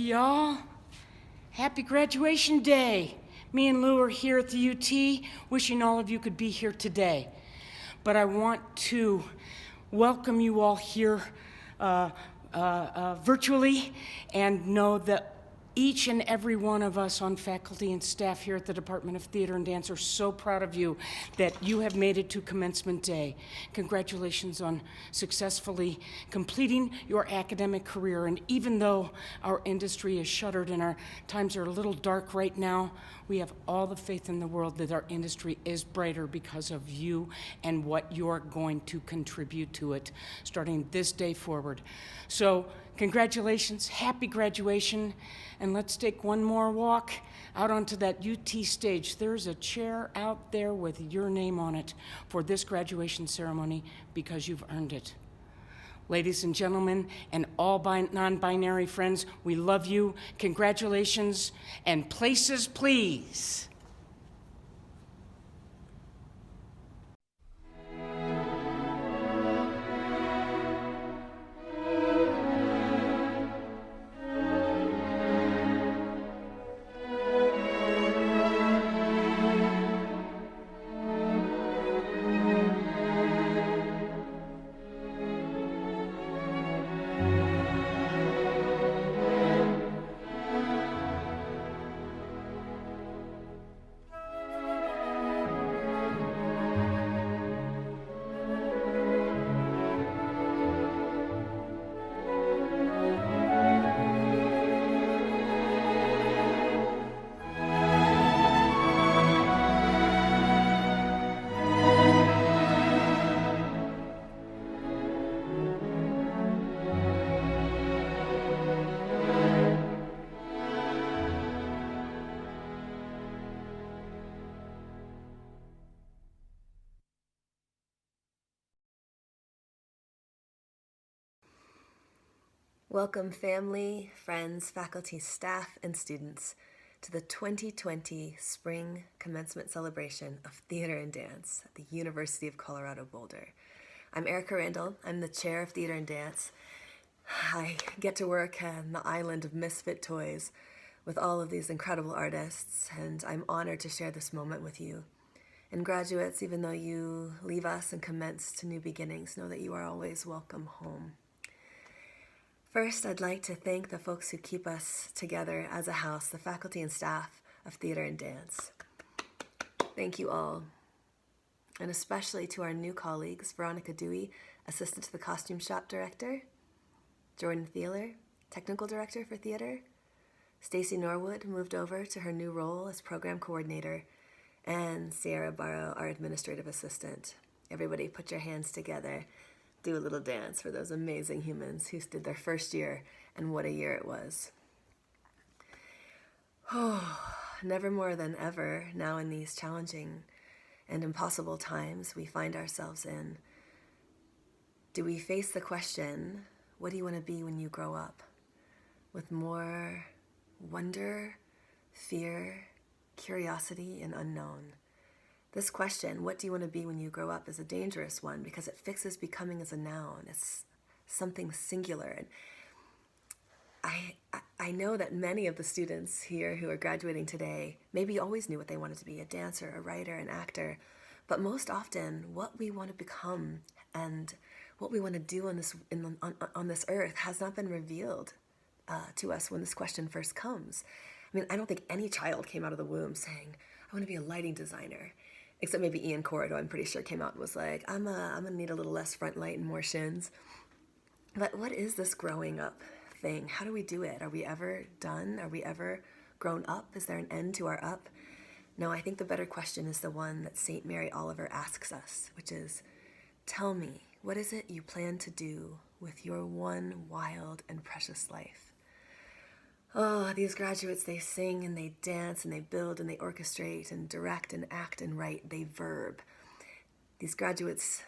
y'all. Happy graduation day. Me and Lou are here at the UT, wishing all of you could be here today. But I want to welcome you all here virtually and know that each and every one of us on faculty and staff here at the Department of Theater and Dance are so proud of you that you have made it to Commencement Day. Congratulations on successfully completing your academic career. And even though our industry is shuttered and our times are a little dark right now, we have all the faith in the world that our industry is brighter because of you and what you're going to contribute to it starting this day forward. So congratulations, happy graduation, and let's take one more walk out onto that UT stage. There's a chair out there with your name on it for this graduation ceremony because you've earned it. Ladies and gentlemen, and all non-binary friends, we love you. Congratulations, and places, please. Welcome family, friends, faculty, staff, and students to the 2020 Spring Commencement Celebration of Theater and Dance at the University of Colorado Boulder. I'm Erica Randall. I'm the chair of Theater and Dance. I get to work on the island of misfit toys with all of these incredible artists, and I'm honored to share this moment with you. And graduates, even though you leave us and commence to new beginnings, know that you are always welcome home. First, I'd like to thank the folks who keep us together as a house, the faculty and staff of Theater and Dance. Thank you all. And especially to our new colleagues, Veronica Dewey, Assistant to the Costume Shop Director, Jordan Thieler, Technical Director for Theater, Stacy Norwood moved over to her new role as Program Coordinator, and Sierra Barrow, our Administrative Assistant. Everybody put your hands together. Do a little dance for those amazing humans who did their first year, and what a year it was. Oh, never more than ever now in these challenging and impossible times we find ourselves in. Do we face the question, what do you want to be when you grow up? With more wonder, fear, curiosity, and unknown. This question, what do you want to be when you grow up, is a dangerous one because it fixes becoming as a noun. It's something singular. And I know that many of the students here who are graduating today maybe always knew what they wanted to be, a dancer, a writer, an actor, but most often what we want to become and what we want to do on this earth has not been revealed to us when this question first comes. I mean, I don't think any child came out of the womb saying, I want to be a lighting designer. Except maybe Ian Corrido, I'm pretty sure, came out and was like, I'm gonna need a little less front light and more shins. But what is this growing up thing? How do we do it? Are we ever done? Are we ever grown up? Is there an end to our up? No, I think the better question is the one that St. Mary Oliver asks us, which is, tell me, what is it you plan to do with your one wild and precious life? Oh, these graduates, they sing and they dance and they build and they orchestrate and direct and act and write. They verb. These graduates,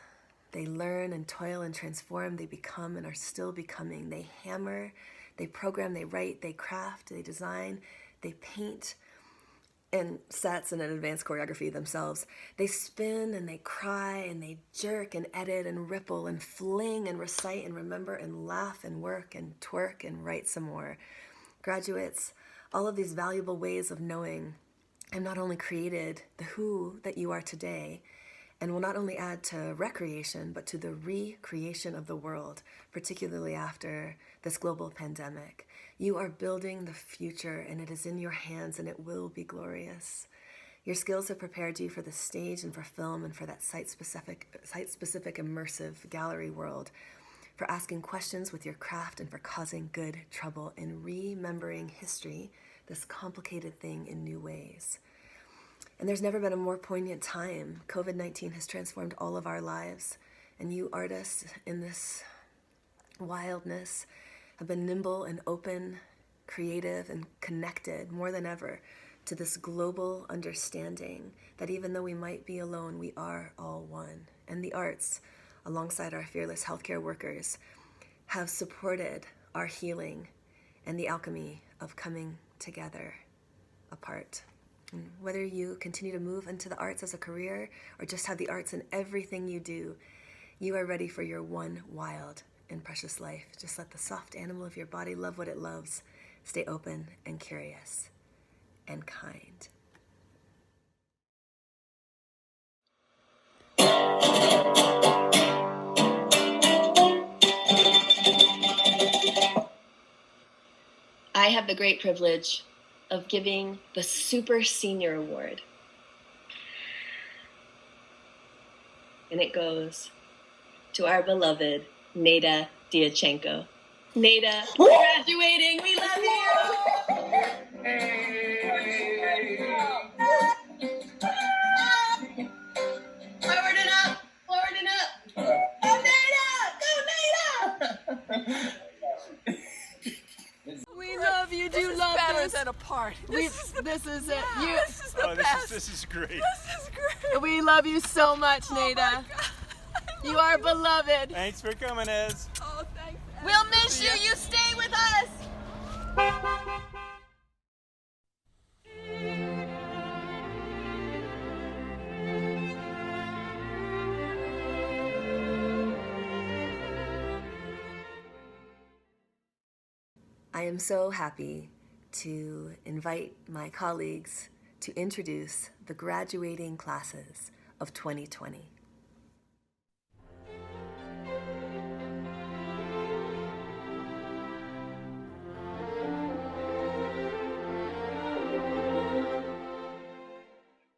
they learn and toil and transform. They become and are still becoming. They hammer, they program, they write, they craft, they design, they paint, and sets and an advanced choreography themselves. They spin and they cry and they jerk and edit and ripple and fling and recite and remember and laugh and work and twerk and write some more. Graduates, all of these valuable ways of knowing have not only created the who that you are today, and will not only add to recreation, but to the recreation of the world, particularly after this global pandemic. You are building the future, and it is in your hands, and it will be glorious. Your skills have prepared you for the stage and for film and for that site-specific immersive gallery world, for asking questions with your craft and for causing good trouble in remembering history, this complicated thing, in new ways. And there's never been a more poignant time. COVID-19 has transformed all of our lives, and you artists in this wildness have been nimble and open, creative and connected more than ever to this global understanding that even though we might be alone, we are all one. And the arts, alongside our fearless healthcare workers, have supported our healing and the alchemy of coming together apart. And whether you continue to move into the arts as a career or just have the arts in everything you do, you are ready for your one wild and precious life. Just let the soft animal of your body love what it loves. Stay open and curious and kind. I have the great privilege of giving the Super Senior Award. And it goes to our beloved Neda Diachenko. Neda, we're graduating. We love you. Forward and up. Forward and up. Go Neda. Go Neda. We love you. Do love better this. than a party. This is it. Yeah, this is the best. This is great. This is great. We love you so much, Neda. My God. You are beloved. Thanks for coming, Ez. Oh, thanks. We'll miss you. You stay with us. I am so happy to invite my colleagues to introduce the graduating classes of 2020.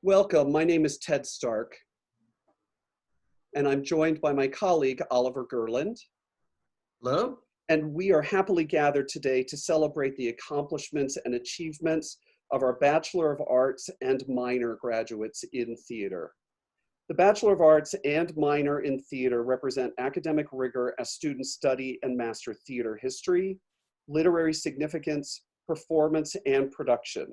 Welcome, my name is Ted Stark, and I'm joined by my colleague, Oliver Gerland. Hello? And we are happily gathered today to celebrate the accomplishments and achievements of our Bachelor of Arts and minor graduates in theater. The Bachelor of Arts and minor in theater represent academic rigor as students study and master theater history, literary significance, performance, and production.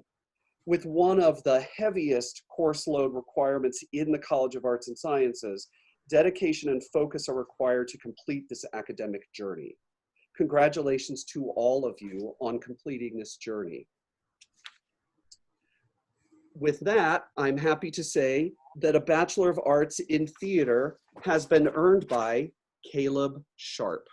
With one of the heaviest course load requirements in the College of Arts and Sciences, dedication and focus are required to complete this academic journey. Congratulations to all of you on completing this journey. With that, I'm happy to say that a Bachelor of Arts in Theater has been earned by Caleb Sharp.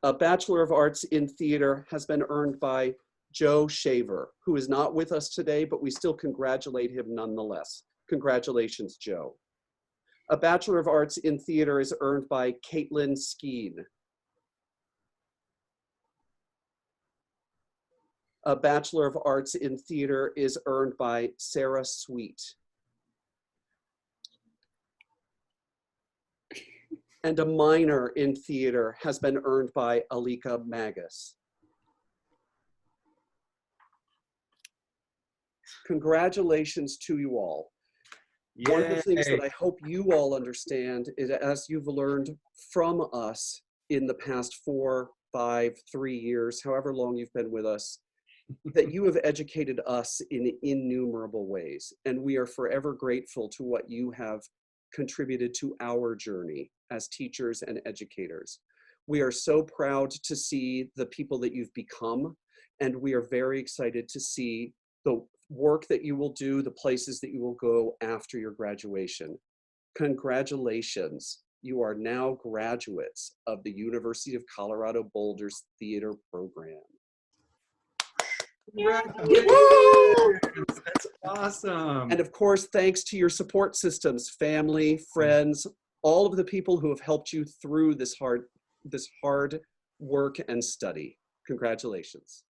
A Bachelor of Arts in Theater has been earned by Joe Shaver, who is not with us today, but we still congratulate him nonetheless. Congratulations, Joe. A Bachelor of Arts in Theater is earned by Caitlin Skeen. A Bachelor of Arts in Theater is earned by Sarah Sweet. And a minor in theater has been earned by Alika Magus. Congratulations to you all. Yay. One of the things that I hope you all understand is, as you've learned from us in the past 4, 5, 3 years, however long you've been with us, that you have educated us in innumerable ways. And we are forever grateful to what you have contributed to our journey as teachers and educators. We are so proud to see the people that you've become, and we are very excited to see the work that you will do, the places that you will go after your graduation. Congratulations. You are now graduates of the University of Colorado Boulder's theater program. Congratulations. That's awesome. And of course, thanks to your support systems, family, friends, all of the people who have helped you through this hard work and study. Congratulations.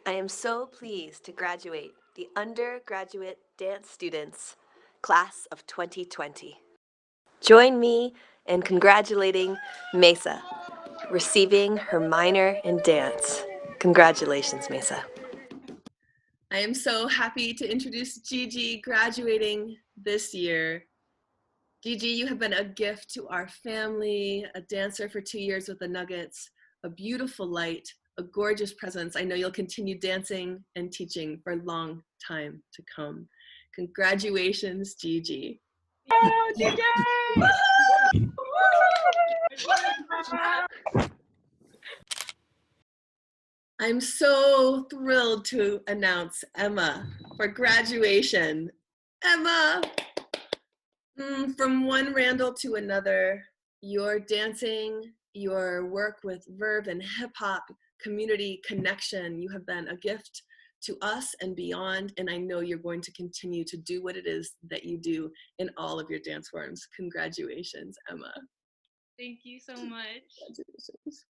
I am so pleased to graduate the undergraduate dance students, class of 2020. Join me in congratulating Mesa, receiving her minor in dance. Congratulations, Mesa. I am so happy to introduce Gigi, graduating this year. Gigi, you have been a gift to our family, a dancer for 2 years with the Nuggets, a beautiful light, a gorgeous presence. I know you'll continue dancing and teaching for a long time to come. Congratulations, Gigi. I'm so thrilled to announce Emma for graduation. Emma, from one Randall to another, your dancing, your work with Verve and hip hop, community connection, you have been a gift to us and beyond, and I know you're going to continue to do what it is that you do in all of your dance forms. Congratulations, Emma. Thank you so much. Congratulations.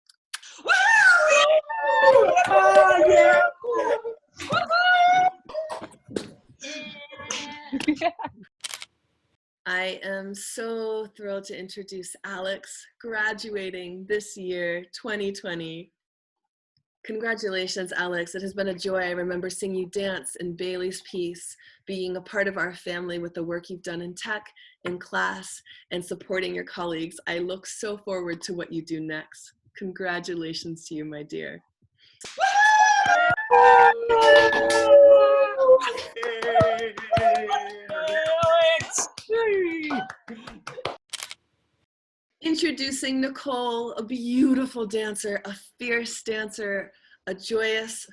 I am so thrilled to introduce Alex, graduating this year, 2020. Congratulations, Alex. It has been a joy. I remember seeing you dance in Bailey's piece, being a part of our family with the work you've done in tech, in class, and supporting your colleagues. I look so forward to what you do next. Congratulations to you, my dear. Introducing Nicole, a beautiful dancer, a fierce dancer, a joyous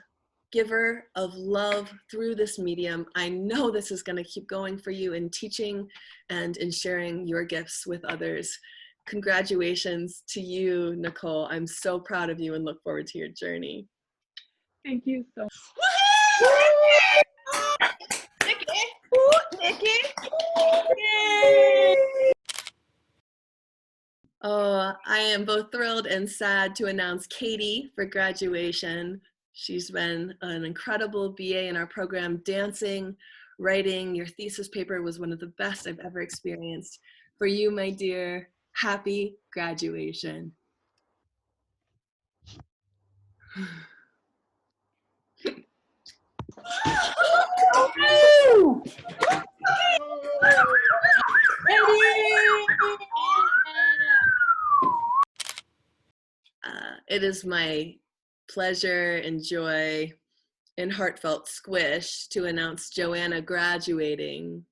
giver of love through this medium. I know this is going to keep going for you in teaching and in sharing your gifts with others. Congratulations to you, Nicole. I'm so proud of you and look forward to your journey. Thank you so much. Oh, I am both thrilled and sad to announce Katie for graduation. She's been an incredible BA in our program, dancing, writing. Your thesis paper was one of the best I've ever experienced. For you, my dear, happy graduation. It is my pleasure and joy and heartfelt squish to announce Joanna graduating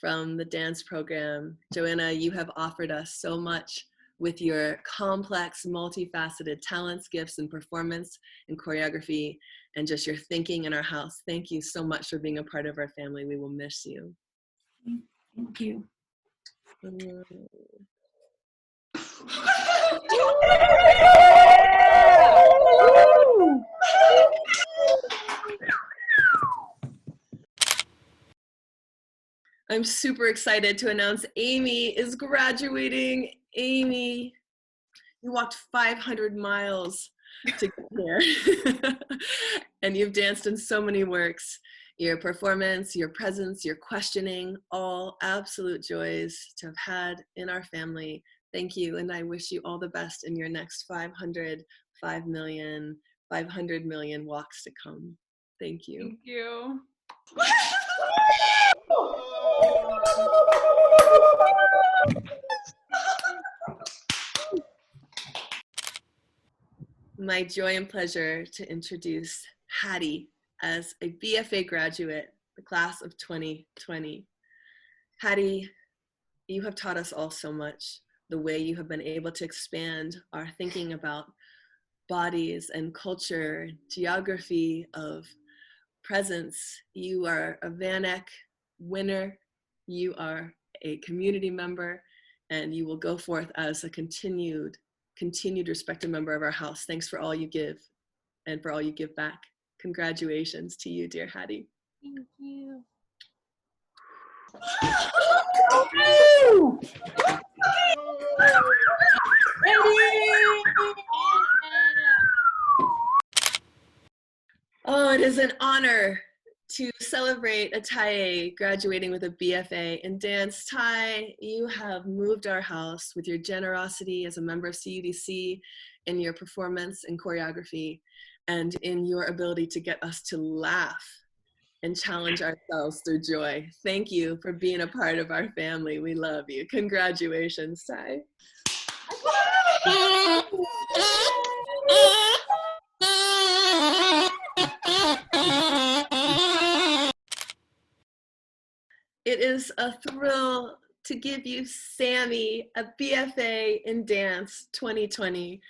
from the dance program. Joanna, you have offered us so much with your complex, multifaceted talents, gifts, and performance and choreography, and just your thinking in our house. Thank you so much for being a part of our family. We will miss you. Thank you. I'm super excited to announce Amy is graduating. Amy, you walked 500 miles to get here. And you've danced in so many works. Your performance, your presence, your questioning, all absolute joys to have had in our family. Thank you, and I wish you all the best in your next 500, 5 million, 500 million walks to come. Thank you. Thank you. My joy and pleasure to introduce Hattie as a BFA graduate, the class of 2020. Hattie, you have taught us all so much. the way you have been able to expand our thinking about bodies and culture, geography of presence. You are a Van Eck winner. You are a community member, and you will go forth as a continued respected member of our house. Thanks for all you give and for all you give back. Congratulations to you, dear Hattie. Thank you. Oh, it is an honor to celebrate Ataye graduating with a BFA in dance. Ty, you have moved our house with your generosity as a member of CUDC, in your performance and choreography, and in your ability to get us to laugh and challenge ourselves through joy. Thank you for being a part of our family. We love you. Congratulations, Ty. It is a thrill to give you Sammy a BFA in Dance 2020.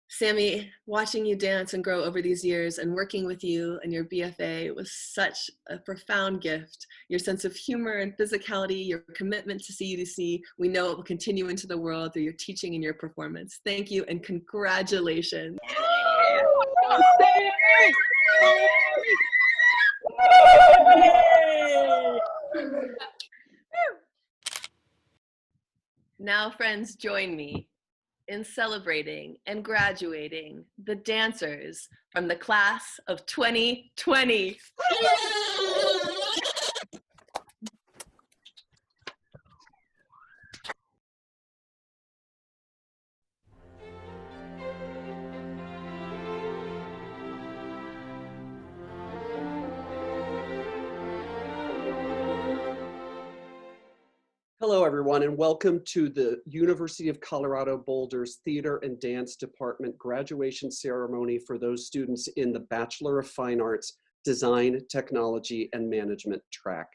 Sammy, watching you dance and grow over these years and working with you and your BFA was such a profound gift. Your sense of humor and physicality, your commitment to CUDC, we know it will continue into the world through your teaching and your performance. Thank you and congratulations. Now, friends, join me in celebrating and graduating the dancers from the class of 2020. Hello, everyone, and welcome to the University of Colorado Boulder's Theater and Dance Department graduation ceremony for those students in the Bachelor of Fine Arts, Design, Technology, and Management track.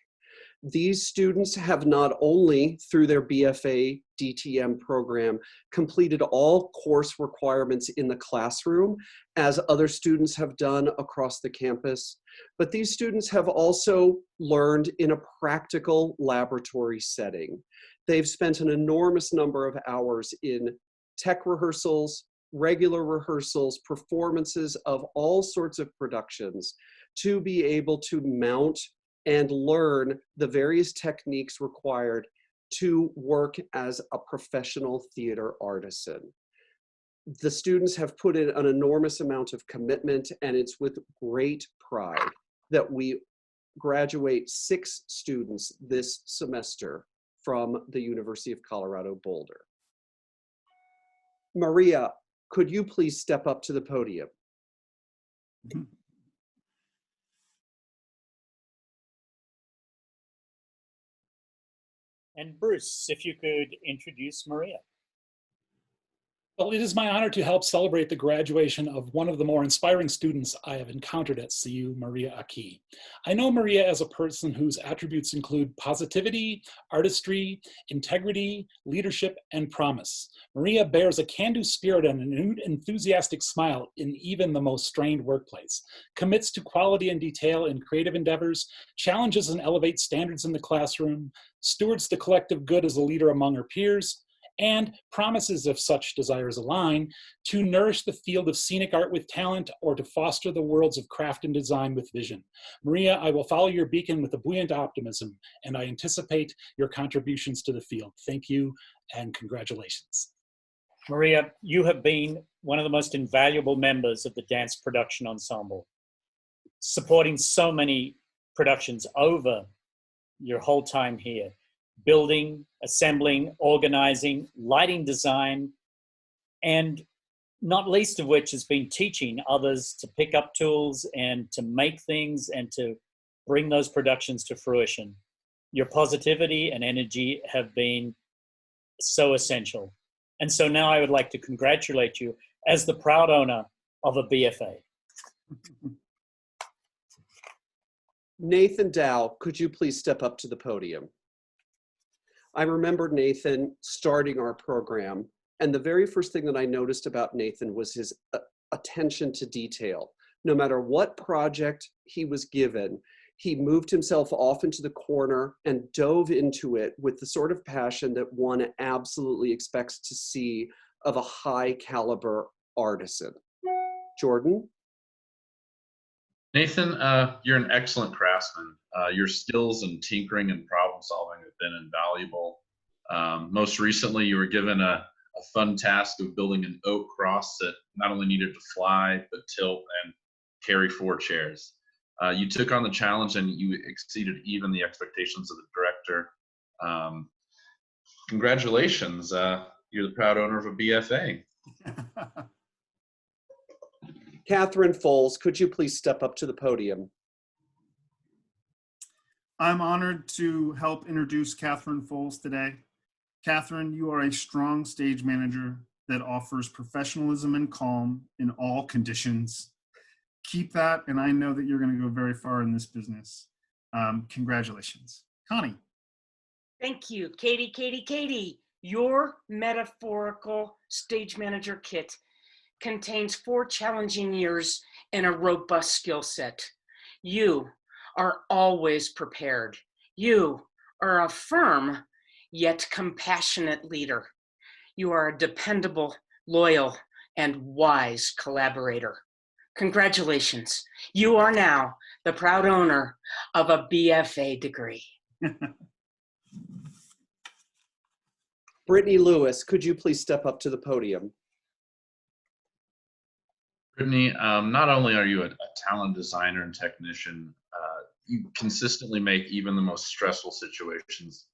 These students have not only, through their BFA DTM program, completed all course requirements in the classroom, as other students have done across the campus, but these students have also learned in a practical laboratory setting. They've spent an enormous number of hours in tech rehearsals, regular rehearsals, performances of all sorts of productions to be able to mount and learn the various techniques required to work as a professional theater artisan. The students have put in an enormous amount of commitment, and it's with great pride that we graduate 6 students this semester from the University of Colorado Boulder. Maria, could you please step up to the podium? And Bruce, if you could introduce Maria. Well, it is my honor to help celebrate the graduation of one of the more inspiring students I have encountered at CU, Maria Aki. I know Maria as a person whose attributes include positivity, artistry, integrity, leadership, and promise. Maria bears a can-do spirit and an enthusiastic smile in even the most strained workplace, commits to quality and detail in creative endeavors, challenges and elevates standards in the classroom, stewards the collective good as a leader among her peers, and promises, if such desires align, to nourish the field of scenic art with talent or to foster the worlds of craft and design with vision. Maria, I will follow your beacon with a buoyant optimism, and I anticipate your contributions to the field. Thank you and congratulations. Maria, you have been one of the most invaluable members of the dance production ensemble, supporting so many productions over your whole time here. Building, assembling, organizing, lighting design, and not least of which has been teaching others to pick up tools and to make things and to bring those productions to fruition. Your positivity and energy have been so essential. And so now I would like to congratulate you as the proud owner of a BFA. Nathan Dow, could you please step up to the podium? I remember Nathan starting our program, and the very first thing that I noticed about Nathan was his attention to detail. No matter what project he was given, he moved himself off into the corner and dove into it with the sort of passion that one absolutely expects to see of a high caliber artisan. Jordan? Nathan, you're an excellent craftsman. Your skills in tinkering and problem solving have been invaluable. Most recently, you were given a fun task of building an oak cross that not only needed to fly, but tilt and carry 4 chairs. You took on the challenge and you exceeded even the expectations of the director. Congratulations, you're the proud owner of a BFA. Catherine Foles, could you please step up to the podium? I'm honored to help introduce Catherine Foles today. Catherine, you are a strong stage manager that offers professionalism and calm in all conditions. Keep that, and I know that you're going to go very far in this business. Congratulations. Connie. Thank you, Katie, Katie, Katie. Your metaphorical stage manager kit contains 4 challenging years and a robust skill set. You are always prepared. You are a firm yet compassionate leader. You are a dependable, loyal, and wise collaborator. Congratulations. You are now the proud owner of a BFA degree. Brittany Lewis, could you please step up to the podium? Brittany, not only are you a talent designer and technician, you consistently make even the most stressful situations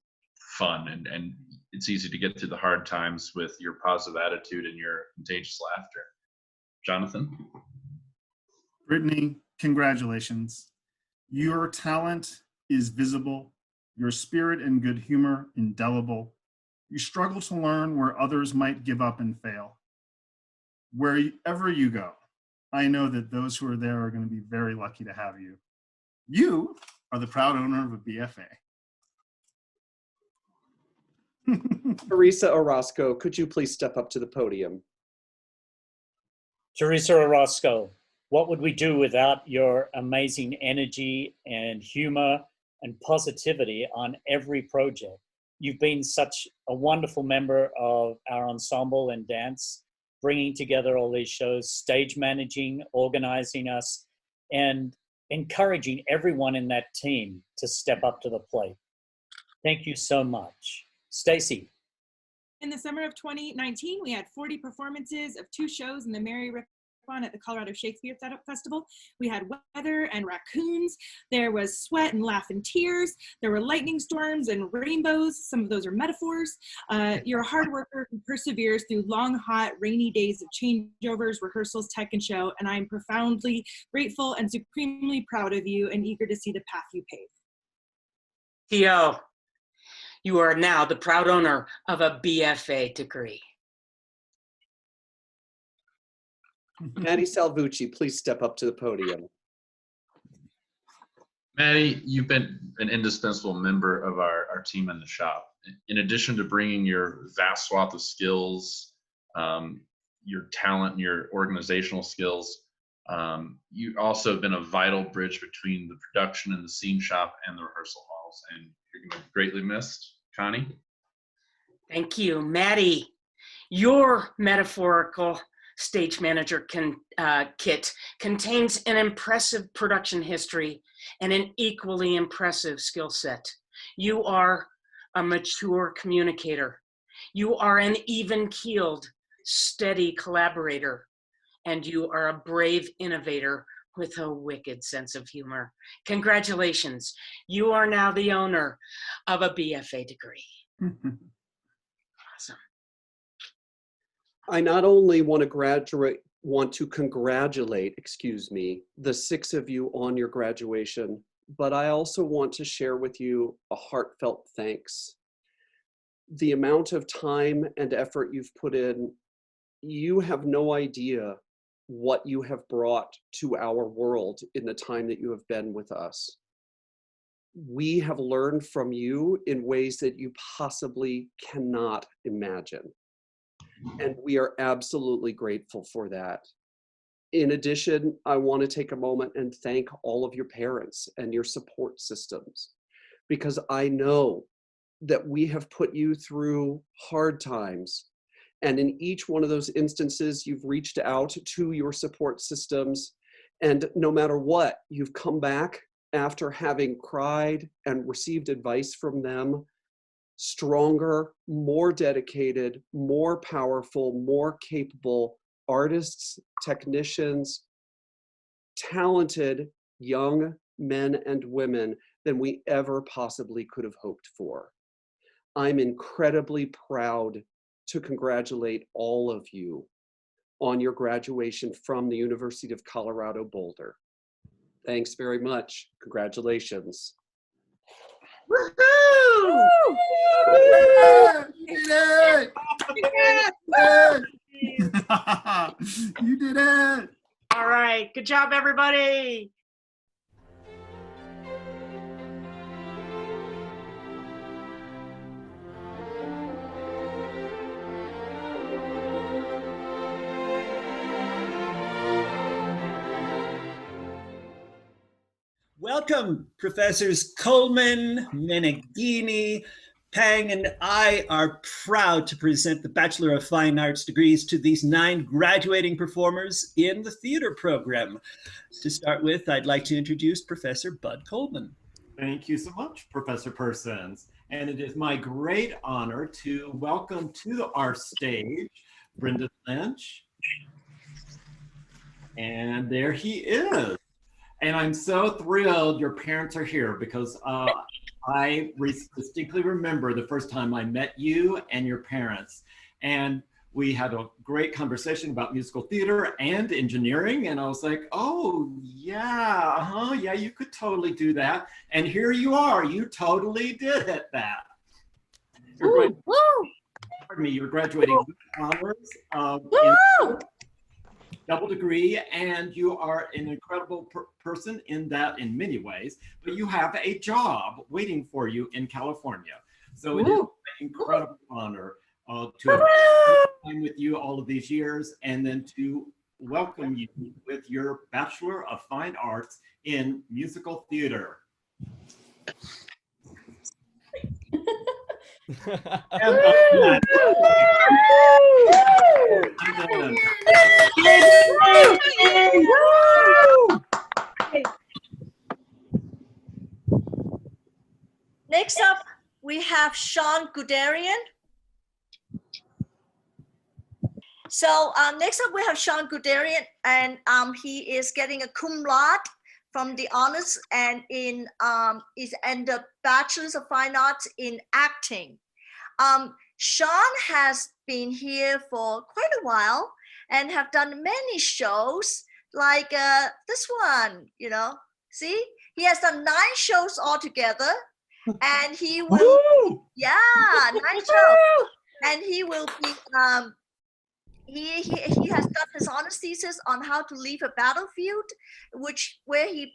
fun, and it's easy to get through the hard times with your positive attitude and your contagious laughter. Jonathan? Brittany, congratulations. Your talent is visible, your spirit and good humor indelible. You struggle to learn where others might give up and fail. Wherever you go, I know that those who are there are going to be very lucky to have you. You are the proud owner of a BFA. Teresa Orozco, could you please step up to the podium? Teresa Orozco, what would we do without your amazing energy and humor and positivity on every project? You've been such a wonderful member of our ensemble and dance, bringing together all these shows, stage managing, organizing us, and encouraging everyone in that team to step up to the plate. Thank you so much. Stacy. In the summer of 2019, we had 40 performances of 2 shows in the Mary Rippon at the Colorado Shakespeare Festival. We had weather and raccoons. There was sweat and laugh and tears. There were lightning storms and rainbows. Some of those are metaphors. You're a hard worker who perseveres through long, hot, rainy days of changeovers, rehearsals, tech, and show. And I'm profoundly grateful and supremely proud of you and eager to see the path you pave. Theo, you are now the proud owner of a BFA degree. Maddie Salvucci, please step up to the podium. Maddie, you've been an indispensable member of our team in the shop. In addition to bringing your vast swath of skills, your talent and your organizational skills, you also have been a vital bridge between the production and the scene shop and the rehearsal halls, and you're going to be greatly missed. Connie? Thank you. Maddie, your metaphorical stage manager kit contains an impressive production history and an equally impressive skill set. You are a mature communicator. You are an even-keeled, steady collaborator, and you are a brave innovator with a wicked sense of humor. Congratulations. You are now the owner of a BFA degree. Awesome. I not only want to congratulate, the 6 of you on your graduation, but I also want to share with you a heartfelt thanks. The amount of time and effort you've put in, you have no idea what you have brought to our world in the time that you have been with us. we have learned from you in ways that you possibly cannot imagine. And we are absolutely grateful for that. In addition, I want to take a moment and thank all of your parents and your support systems, because I know that we have put you through hard times. And in each one of those instances, you've reached out to your support systems. And no matter what, you've come back after having cried and received advice from them, stronger, more dedicated, more powerful, more capable artists, technicians, talented young men and women than we ever possibly could have hoped for. I'm incredibly proud to congratulate all of you on your graduation from the University of Colorado Boulder. Thanks very much. Congratulations. Woohoo! You did it! You did it! All right, good job, everybody. Welcome, Professors Coleman, Meneghini, Pang, and I are proud to present the Bachelor of Fine Arts degrees to these 9 graduating performers in the theater program. To start with, I'd like to introduce Professor Bud Coleman. Thank you so much, Professor Persons. And it is my great honor to welcome to our stage Brendan Lynch. And there he is. And I'm so thrilled your parents are here because I distinctly remember the first time I met you and your parents. And we had a great conversation about musical theater and engineering. And I was like, oh, yeah, yeah, you could totally do that. And here you are, you totally did it, that. You're pardon me, you're graduating with honors in double degree, and you are an incredible person in that in many ways, but you have a job waiting for you in California. So it is an incredible honor to have spent time with you all of these years, and then to welcome you with your Bachelor of Fine Arts in Musical Theater. Next up, we have Sean Guderian. So next up, we have Sean Guderian, and he is getting a cum laude from the honors and in the Bachelor's of Fine Arts in acting. Sean has been here for quite a while and have done many shows like this one, you know, see? He has done 9 shows altogether, and he will, yeah, 9 shows. And he will be, he has done his honors thesis on how to leave a battlefield, where he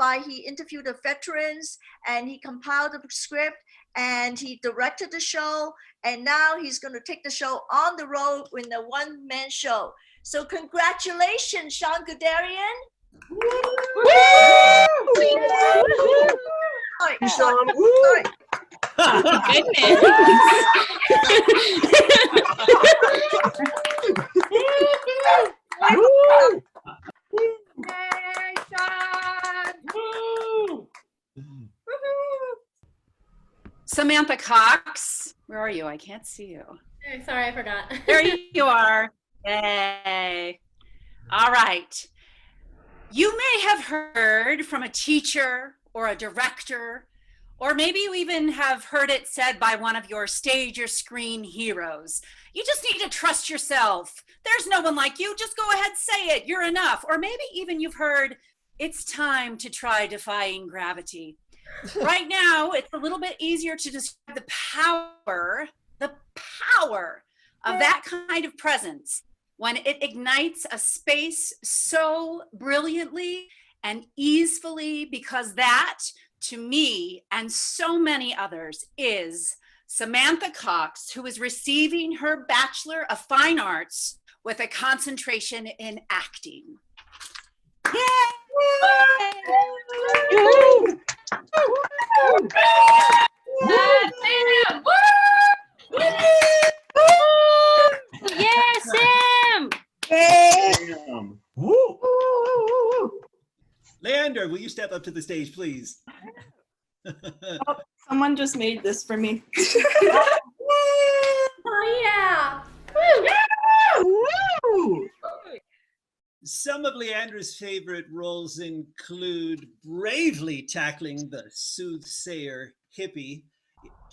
interviewed the veterans, and he compiled the script, and he directed the show, and now he's going to take the show on the road with a one-man show. So congratulations, Sean Guderian. Sorry. Samantha Cox, where are you? I can't see you. Sorry, I forgot. There you are. Yay. All right. You may have heard from a teacher or a director, or maybe you even have heard it said by one of your stage or screen heroes. You just need to trust yourself. There's no one like you. Just go ahead, say it. You're enough. Or maybe even you've heard, it's time to try defying gravity. Right now, it's a little bit easier to describe the power of that kind of presence when it ignites a space so brilliantly and easefully, because that, to me and so many others is Samantha Cox, who is receiving her Bachelor of Fine Arts with a concentration in acting. Yay! Yes, Sam! Damn. Woo. Leander, will you step up to the stage, please? Someone just made this for me. Oh, yeah. Some of Leandra's favorite roles include bravely tackling the soothsayer hippie,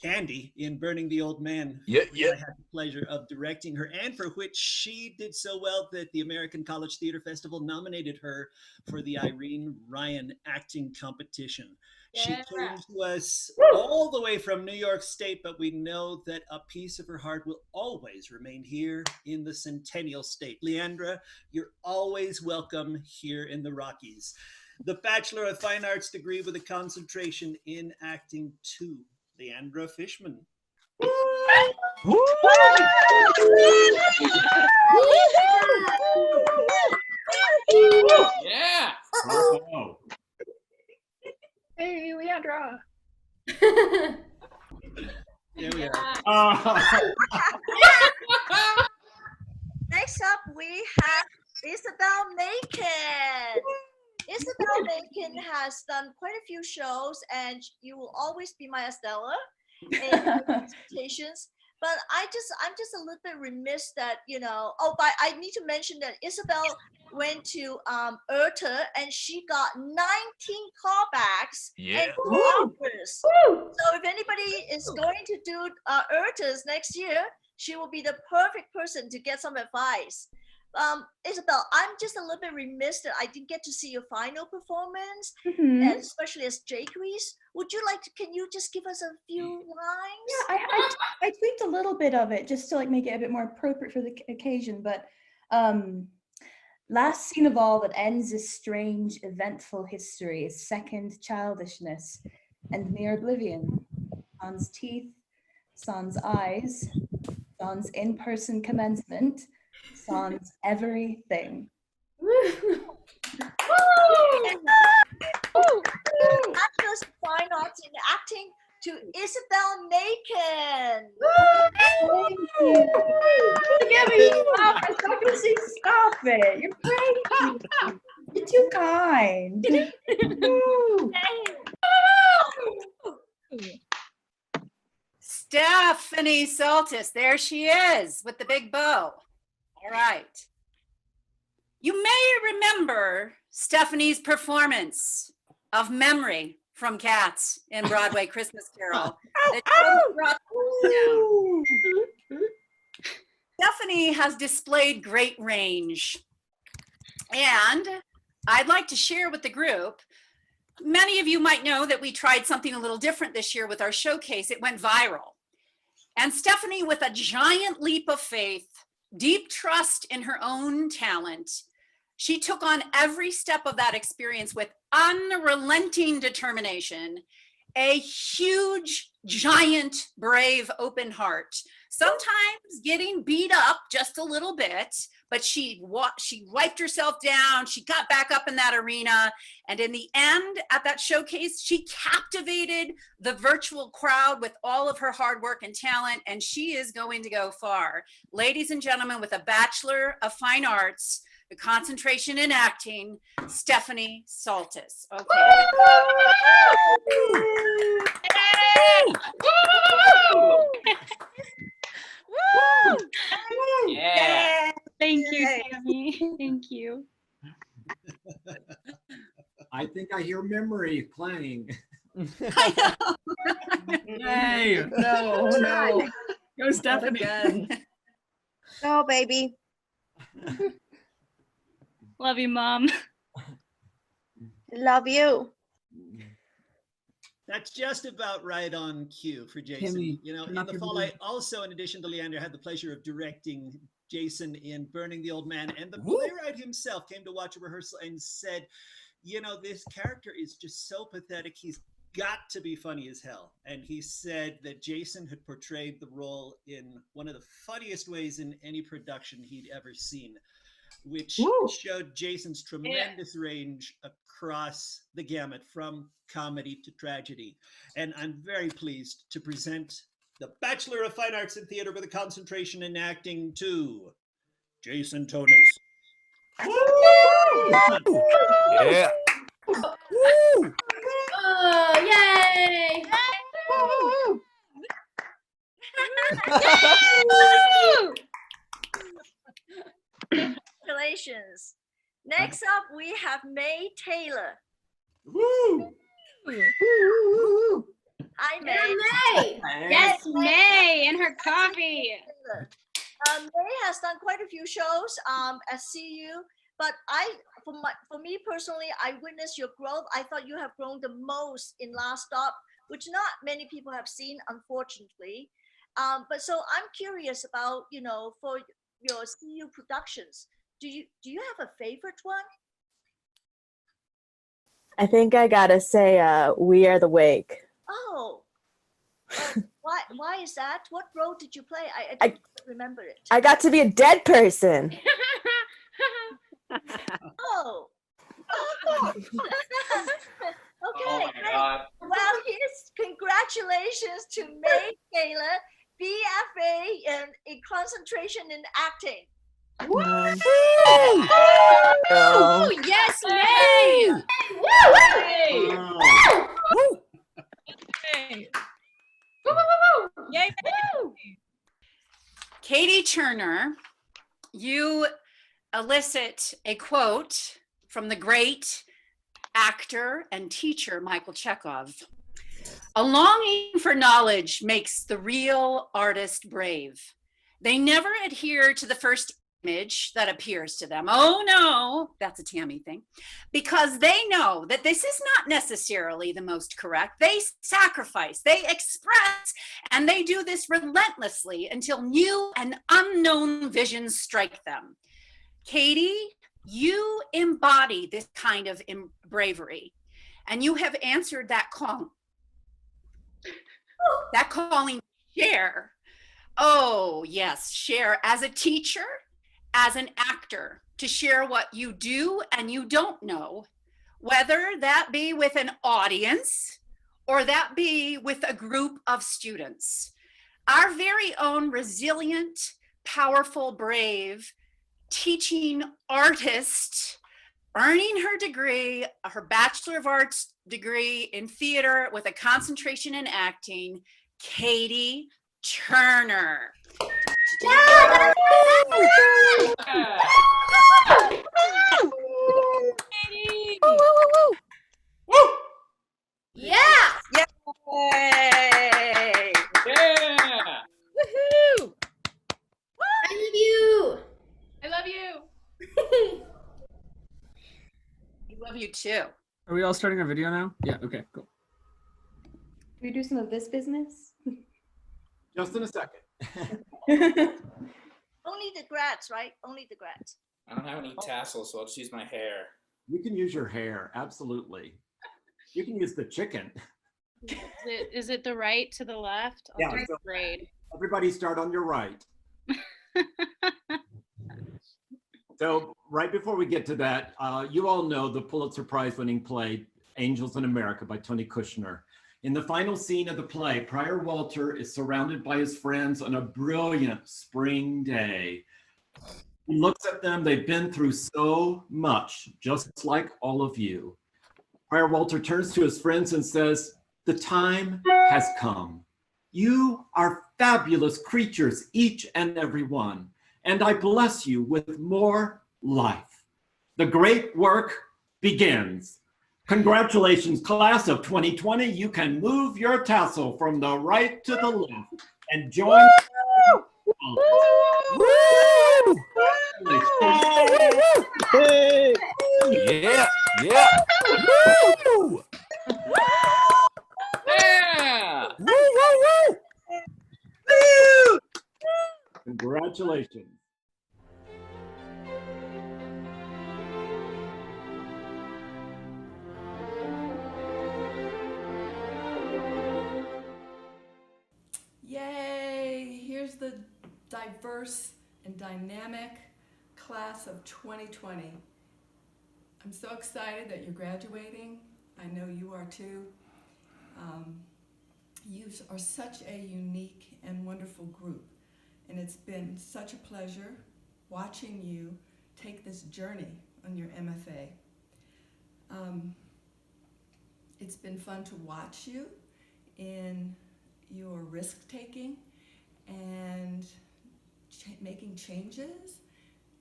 Candy, in Burning the Old Man. Yeah. I had the pleasure of directing her, and for which she did so well that the American College Theater Festival nominated her for the Irene Ryan acting competition. She came to us all the way from New York State, but we know that a piece of her heart will always remain here in the Centennial State. Leandra, you're always welcome here in the Rockies. The Bachelor of Fine Arts degree with a concentration in acting to Leandra Fishman. Yeah. Bravo. Hey, Leandra. There we are. Next up, we have Isabel Macon. Isabel Macon has done quite a few shows, and you will always be my Estella in presentations. But I'm just a little bit remiss that, but I need to mention that Isabel went to Erta and she got 19 callbacks and 2 offers. So if anybody is going to do Ertas next year, she will be the perfect person to get some advice. Isabel, I'm just a little bit remiss that I didn't get to see your final performance, and especially as Jacques. Would you like to, can you just give us a few lines? Yeah, I tweaked a little bit of it just to make it a bit more appropriate for the occasion, but last scene of all that ends this strange, eventful history is second childishness and mere oblivion. Sans teeth, sans eyes, sans in-person commencement, sans everything. Bachelor's of Fine Arts in Acting to Isabel Macon. Thank you. Stop! I'm not going to say stop it. You're crazy. You're too kind. Stephanie Saltis, there she is with the big bow. All right. You may remember Stephanie's performance of Memory from Cats in Broadway Christmas Carol. Stephanie has displayed great range. And I'd like to share with the group, many of you might know that we tried something a little different this year with our showcase. It went viral. And Stephanie, with a giant leap of faith, deep trust in her own talent, she took on every step of that experience with unrelenting determination, a huge, giant, brave, open heart. Sometimes getting beat up just a little bit, but she wiped herself down. She got back up in that arena. And in the end, at that showcase, she captivated the virtual crowd with all of her hard work and talent. And she is going to go far. Ladies and gentlemen, with a Bachelor of Fine Arts, the concentration in acting, Stephanie Saltis. Okay. Yeah. Thank you, Tammy. Thank you. I think I hear Memory playing. Yay. No. Go Stephanie. Go, baby. Love you, Mom. Love you. That's just about right on cue for Jason. Timmy, in turn the off your fall, video. I also, in addition to Leander, had the pleasure of directing Jason in Burning the Old Man. And the playwright himself came to watch a rehearsal and said, this character is just so pathetic. got to be funny as hell. And he said that Jason had portrayed the role in one of the funniest ways in any production he'd ever seen, which showed Jason's tremendous range across the gamut from comedy to tragedy. And I'm very pleased to present the Bachelor of Fine Arts in Theater with a concentration in acting to Jason Tonis. Yeah. Woo! Oh, yay! Congratulations. Next up, we have May Taylor. Woo! Hi, May. May. Yes, May and her coffee. May has done quite a few shows at CU, but for me personally, I witnessed your growth. I thought you have grown the most in Last Stop, which not many people have seen, unfortunately. But so I'm curious about, for your CU productions, do you have a favorite one? I think I gotta say, We Are the Wake. Oh, why is that? What role did you play? I don't remember it. I got to be a dead person. Oh. Okay. Oh my God. Well, congratulations to May Taylor, BFA in concentration in acting. Woo! Oh, yes, May! Woo! Woo! Yay! Katie Turner, you elicit a quote from the great actor and teacher Michael Chekhov. A longing for knowledge makes the real artist brave. They never adhere to the first image that appears to them. Oh no, that's a Tammy thing. Because they know that this is not necessarily the most correct. They sacrifice, they express, and they do this relentlessly until new and unknown visions strike them. Katie, you embody this kind of bravery, and you have answered that call. That calling, share. Oh yes, share as a teacher, as an actor, to share what you do and you don't know, whether that be with an audience or that be with a group of students. Our very own resilient, powerful, brave teaching artist, earning her degree, her Bachelor of Arts degree in theater with a concentration in acting, Katie Turner. Yeah! Yay! Yeah! Woohoo! I love you! I love you! We love you too. Are we all starting our video now? Yeah, okay, cool. Can we do some of this business? Just in a second. Only the grads, right? Only the grads. I don't have any tassels, so I'll just use my hair. You can use your hair, absolutely. You can use the chicken. Is it the right to the left? Yeah, I'll so grade. everybody start on your right. So right before we get to that, you all know the Pulitzer Prize winning play, Angels in America by Tony Kushner. In the final scene of the play, Prior Walter is surrounded by his friends on a brilliant spring day. He looks at them, they've been through so much, just like all of you. Prior Walter turns to his friends and says, "The time has come. You are fabulous creatures, each and every one, and I bless you with more life. The great work begins. Congratulations, class of 2020. You can move your tassel from the right to the left and join. Yeah! Yeah! Woo! Yeah! Woo! Congratulations. Yay! Here's the diverse and dynamic class of 2020. I'm so excited that you're graduating. I know you are too. You are such a unique and wonderful group, and it's been such a pleasure watching you take this journey on your MFA. It's been fun to watch you in your risk-taking and making changes,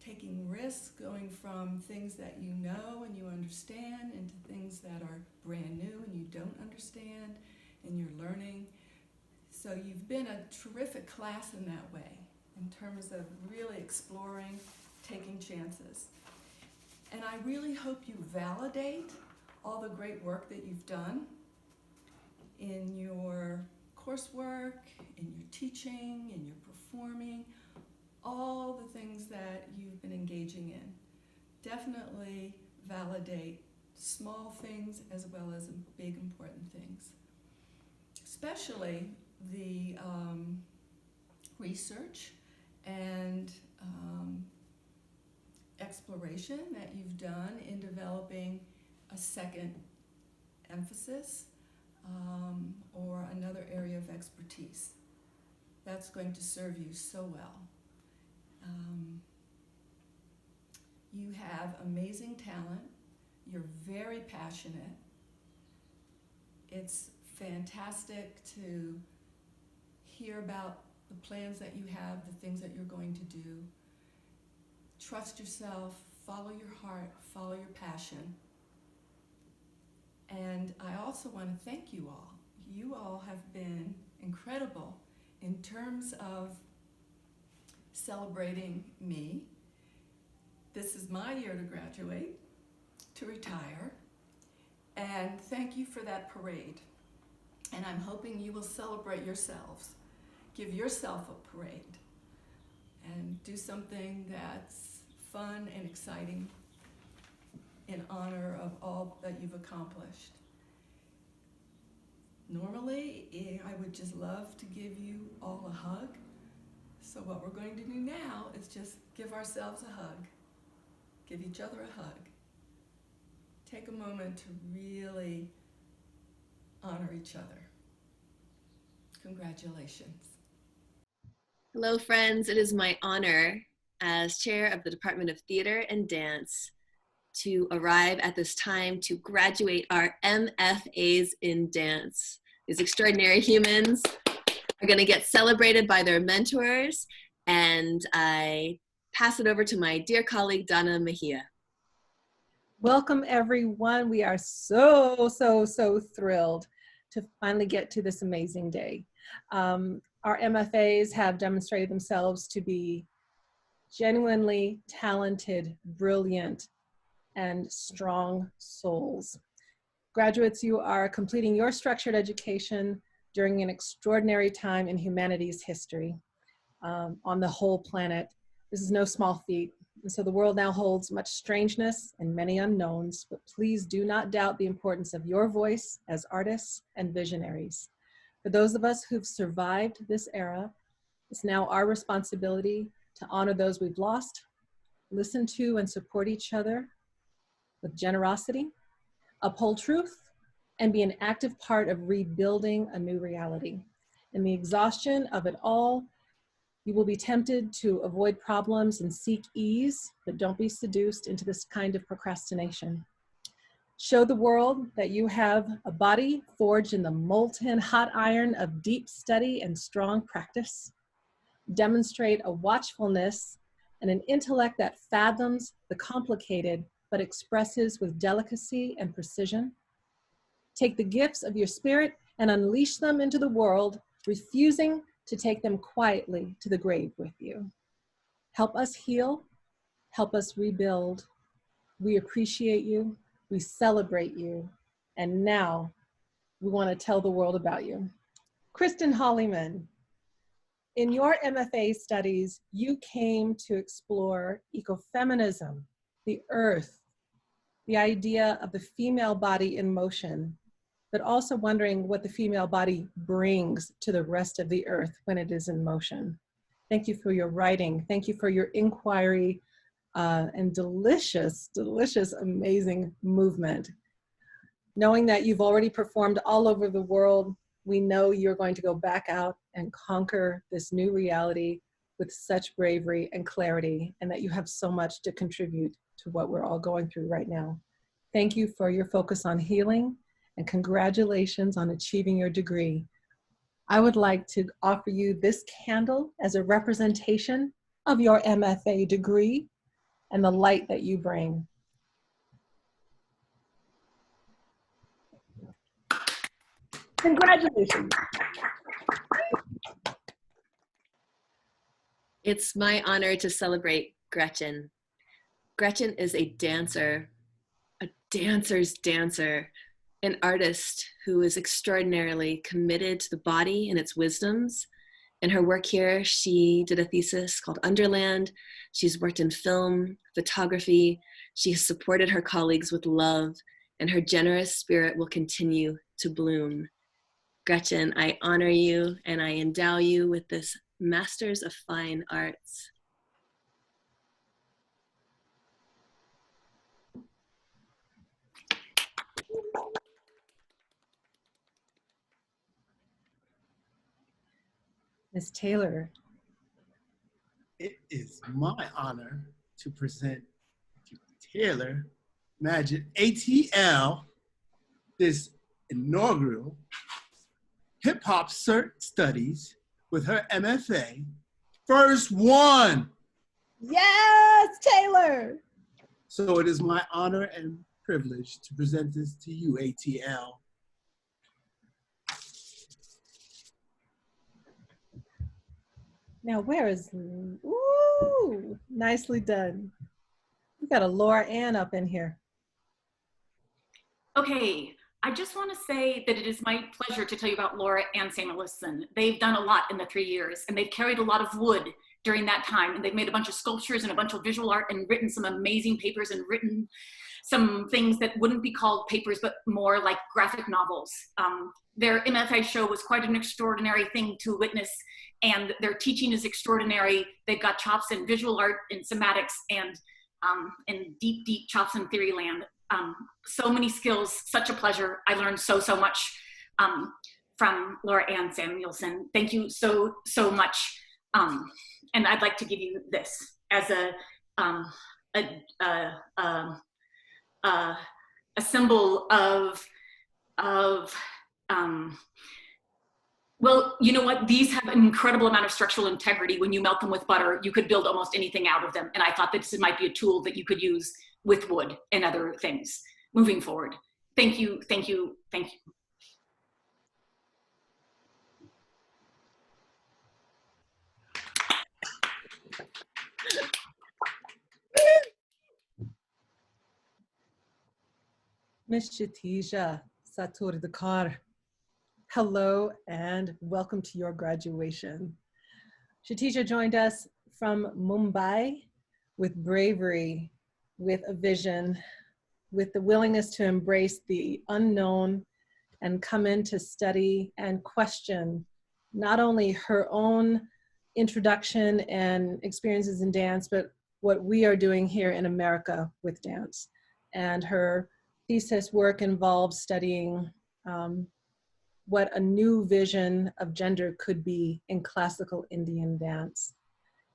taking risks, going from things that you know and you understand into things that are brand new and you don't understand and you're learning. So you've been a terrific class in that way, in terms of really exploring, taking chances. And I really hope you validate all the great work that you've done in your coursework, in your teaching, in your performing, all the things that you've been engaging in. Definitely validate small things as well as big important things. Especially the research and exploration that you've done in developing a second emphasis or another area of expertise. That's going to serve you so well. You have amazing talent. You're very passionate. It's fantastic to hear about the plans that you have, the things that you're going to do. Trust yourself, follow your heart, follow your passion. And I also want to thank you all. You all have been incredible in terms of celebrating me. This is my year to graduate, to retire, and thank you for that parade. And I'm hoping you will celebrate yourselves. Give yourself a parade and do something that's fun and exciting in honor of all that you've accomplished. Normally, I would just love to give you all a hug. So what we're going to do now is just give ourselves a hug. Give each other a hug. Take a moment to really honor each other. Congratulations. Hello, friends. It is my honor as chair of the Department of Theater and Dance to arrive at this time to graduate our MFAs in dance. These extraordinary humans are going to get celebrated by their mentors, and I pass it over to my dear colleague, Donna Mejia. Welcome, everyone. We are so thrilled to finally get to this amazing day. Our MFAs have demonstrated themselves to be genuinely talented, brilliant, and strong souls. Graduates, you are completing your structured education during an extraordinary time in humanity's history on the whole planet. This is no small feat. And so the world now holds much strangeness and many unknowns, but please do not doubt the importance of your voice as artists and visionaries. For those of us who've survived this era, it's now our responsibility to honor those we've lost, listen to and support each other with generosity, uphold truth, and be an active part of rebuilding a new reality. In the exhaustion of it all, you will be tempted to avoid problems and seek ease, but don't be seduced into this kind of procrastination. Show the world that you have a body forged in the molten hot iron of deep study and strong practice. Demonstrate a watchfulness and an intellect that fathoms the complicated but expresses with delicacy and precision. Take the gifts of your spirit and unleash them into the world, refusing to take them quietly to the grave with you. Help us heal, help us rebuild. We appreciate you, we celebrate you, and now we want to tell the world about you. Kristen Hollyman, in your MFA studies, you came to explore ecofeminism, the earth, the idea of the female body in motion, but also wondering what the female body brings to the rest of the earth when it is in motion. Thank you for your writing. Thank you for your inquiry and delicious, delicious, amazing movement. Knowing that you've already performed all over the world, we know you're going to go back out and conquer this new reality with such bravery and clarity, and that you have so much to contribute to what we're all going through right now. Thank you for your focus on healing, and congratulations on achieving your degree. I would like to offer you this candle as a representation of your MFA degree and the light that you bring. Congratulations. It's my honor to celebrate Gretchen. Gretchen is a dancer, a dancer's dancer, an artist who is extraordinarily committed to the body and its wisdoms. In her work here, she did a thesis called Underland. She's worked in film, photography. She has supported her colleagues with love, and her generous spirit will continue to bloom. Gretchen, I honor you and I endow you with this Masters of Fine Arts. Ms. Taylor. It is my honor to present to Taylor Magic ATL this inaugural Hip Hop Cert Studies with her MFA, first one. Yes, Taylor. So it is my honor and privilege to present this to you, ATL. Now, where is, ooh, nicely done. We got a Laura Ann up in here. Okay, I just want to say that it is my pleasure to tell you about Laura and Samuelson. They've done a lot in the 3 years, and they've carried a lot of wood during that time, and they've made a bunch of sculptures and a bunch of visual art and written some amazing papers and written some things that wouldn't be called papers, but more like graphic novels. Their MFA show was quite an extraordinary thing to witness, and their teaching is extraordinary. They've got chops in visual art and somatics and deep, deep chops in theory land. So many skills, such a pleasure. I learned so much from Laura Ann Samuelson. Thank you so much. And I'd like to give you this as a symbol of well, you know what? These have an incredible amount of structural integrity. When you melt them with butter, you could build almost anything out of them. And I thought that this might be a tool that you could use with wood and other things moving forward. Thank you, thank you, thank you. Ms. Shatija Saturdekar. Hello and welcome to your graduation. Shatija joined us from Mumbai with bravery, with a vision, with the willingness to embrace the unknown and come in to study and question not only her own introduction and experiences in dance, but what we are doing here in America with dance. And her thesis work involves studying what a new vision of gender could be in classical Indian dance,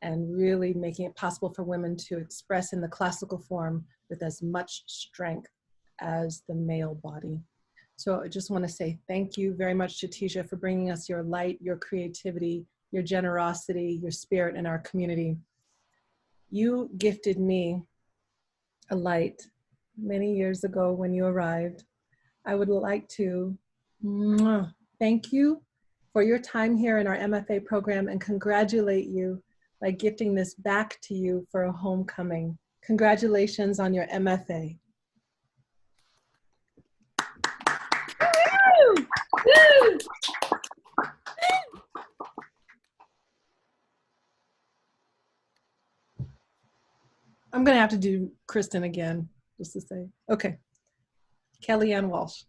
and really making it possible for women to express in the classical form with as much strength as the male body. So I just want to say thank you very much, Shatija, for bringing us your light, your creativity, your generosity, your spirit in our community. You gifted me a light many years ago when you arrived. I would like to thank you for your time here in our MFA program and congratulate you by gifting this back to you for a homecoming. Congratulations on your MFA. Woo! Woo! I'm gonna have to do Kristen again, just to say. Okay, Kellyanne Walsh.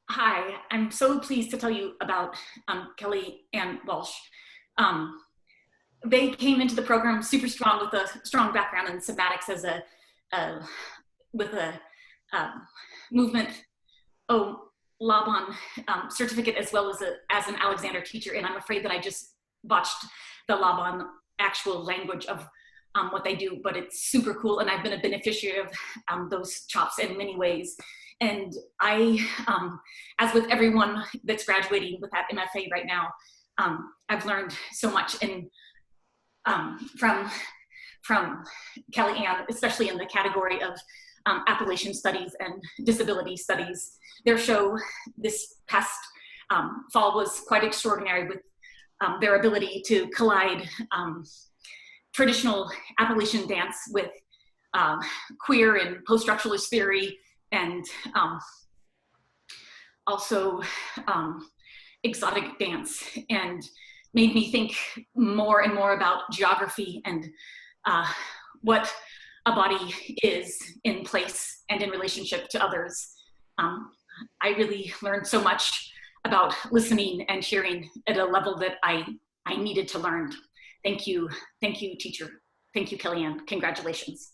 Hi, I'm so pleased to tell you about Kelly and Walsh. They came into the program super strong with a strong background in somatics as with a movement Laban certificate as well as an Alexander teacher. And I'm afraid that I just botched the Laban actual language of what they do, but it's super cool. And I've been a beneficiary of those chops in many ways. And I, as with everyone that's graduating with that MFA right now, I've learned so much from Kelly Ann, especially in the category of Appalachian studies and disability studies. Their show this past fall was quite extraordinary with their ability to collide traditional Appalachian dance with queer and post-structuralist theory, and also exotic dance, and made me think more and more about geography and what a body is in place and in relationship to others. I really learned so much about listening and hearing at a level that I needed to learn. Thank you, teacher. Thank you, Kellyanne. Congratulations.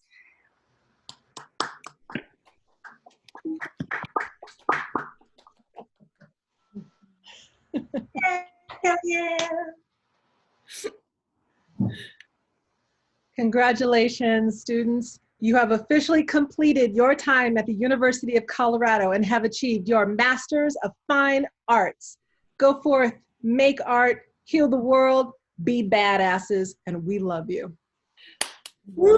Congratulations, students. You have officially completed your time at the University of Colorado and have achieved your Masters of Fine Arts. Go forth, make art, heal the world, be badasses, and we love you. Woo!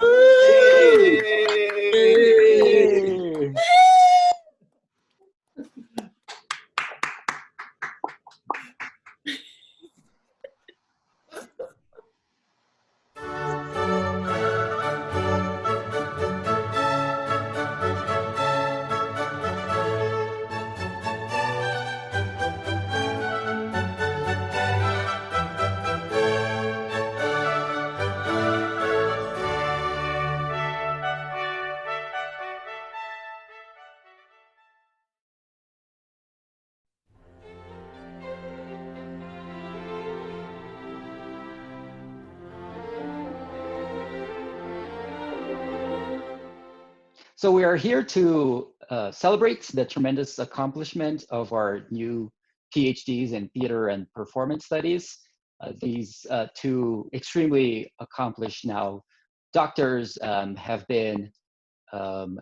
So we are here to celebrate the tremendous accomplishment of our new PhDs in theater and performance studies. These two extremely accomplished now doctors have been have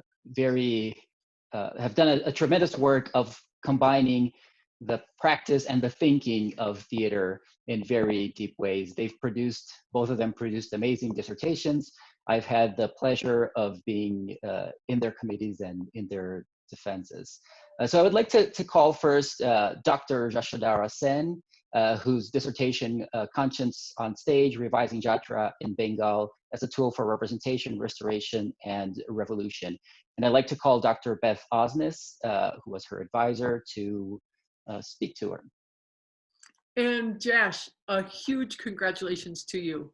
done a tremendous work of combining the practice and the thinking of theater in very deep ways. Both of them produced amazing dissertations. I've had the pleasure of being in their committees and in their defenses. So I would like to call first Dr. Yashodhara Sen, whose dissertation, Conscience on Stage, Revising Jatra in Bengal as a Tool for Representation, Restoration, and Revolution. And I'd like to call Dr. Beth Osnes, who was her advisor, to speak to her. And Josh, a huge congratulations to you.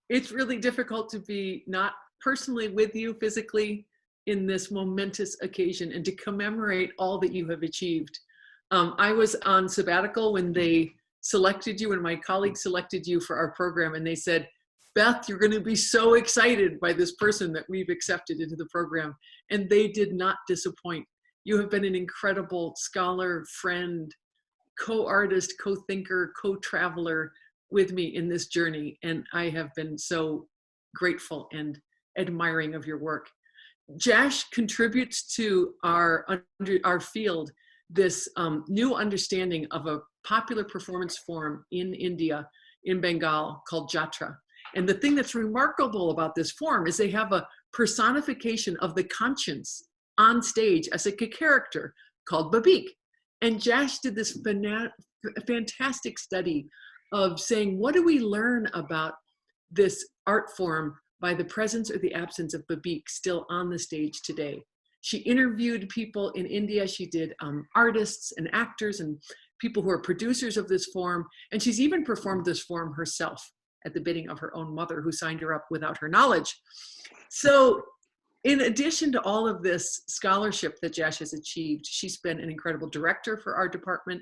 It's really difficult to be not personally with you physically in this momentous occasion and to commemorate all that you have achieved. I was on sabbatical when they selected you and my colleagues selected you for our program, and they said, Beth, you're going to be so excited by this person that we've accepted into the program. And they did not disappoint. You have been an incredible scholar, friend, co-artist, co-thinker, co-traveler with me in this journey, and I have been so grateful and admiring of your work. Josh contributes to our field this new understanding of a popular performance form in India, in Bengal, called Jatra. And the thing that's remarkable about this form is they have a personification of the conscience on stage as a character called Babik. And Josh did this fantastic study of saying, what do we learn about this art form by the presence or the absence of Babik still on the stage today? She interviewed people in India. She did artists and actors and people who are producers of this form. And she's even performed this form herself at the bidding of her own mother, who signed her up without her knowledge. So in addition to all of this scholarship that Jash has achieved, she's been an incredible director for our department,